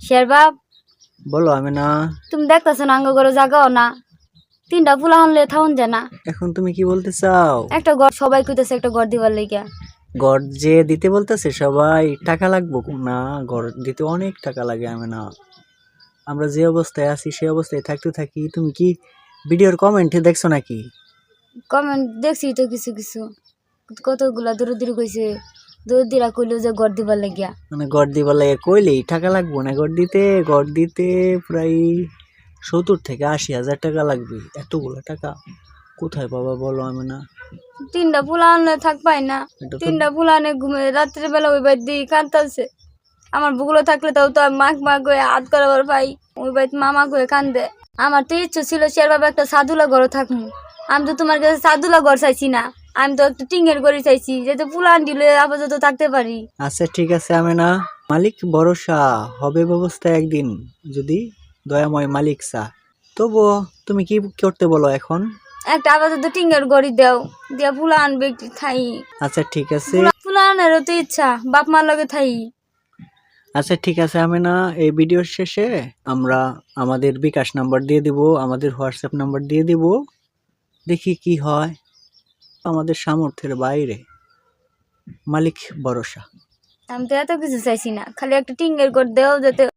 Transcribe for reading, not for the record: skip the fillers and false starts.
শেরবাব বলো আমি না। তুমি দেখতেছো না আঙ্গ ঘরে জাগাও না, 3টা ফুলা আনলে থাউন যায় না। এখন তুমি কি বলতে চাও? একটা ঘর সবাই কইতেছে একটা ঘর দিবার লাইগা। ঘর যে দিতে বলতেছে সবাই, টাকা লাগবো না? ঘর দিতে অনেক টাকা লাগে। আমি না, আমরা যে অবস্থায় আছি সেই অবস্থায় থাকতে থাকি। তুমি কি ভিডিওর কমেন্টে দেখছো নাকি? কমেন্ট দেখছি তো কিছু কিছু, কতগুলা দূর দূর কইছে, দূর দূরা কইলো যে ঘর দিবার লাগিয়া। মানে ঘর দিবার লাগে কইলেই টাকা লাগবো না? ঘর দিতে প্রায় 70 থেকে 80 হাজার টাকা লাগবে। এতগুলো টাকা কোথায় পাবা বলো? আমি না, 3টা ফুলা আনলে থাক পাই না। এটা তো 3টা ফুলা আনে ঘুমে রাত্রে বেলা ওই বাইর দিয়ে কাঁদতেছে। আমার বুগুলো থাকলে তাও তো আমি মাক হয়ে হাত করাবার পাই, ওই বাইর মামা হয়ে কান্দে। আমার তো ইচ্ছে ছিল শেরবাবা একটা সাধুলা ঘরে থাকবো। আমি তো তোমার কাছে সাধুলা ঘর চাইছি না, আমি তো একটা টিঙের ঘরে চাইছি, যাতে ফুলান দিলে আপাতত থাকতে পারি। আচ্ছা ঠিক আছে। আমি না, মালিক ভরসা হবে ব্যবস্থা একদিন, যদি দয়াময় মালিক চা। তবুও তুমি কি করতে বলো এখন? একটা আপাতত টিঙের ঘড়ি দাও, দিয়া ফুলা আনবে থাই। আচ্ছা ঠিক আছে। ফুলা আনারও তো ইচ্ছা, বাপ মার লগে থাই। আচ্ছা ঠিক আছে। আমি না, এই ভিডিওর শেষে আমরা আমাদের বিকাশ নাম্বার দিয়ে দিব, আমাদের হোয়াটসঅ্যাপ নাম্বার দিয়ে দিব। দেখি কি হয়। আমাদের সামর্থ্যের বাইরে, মালিক ভরসা। আমি তো এত কিছু চাইছি না, খালি একটা টিঙের ঘর দেও যাতে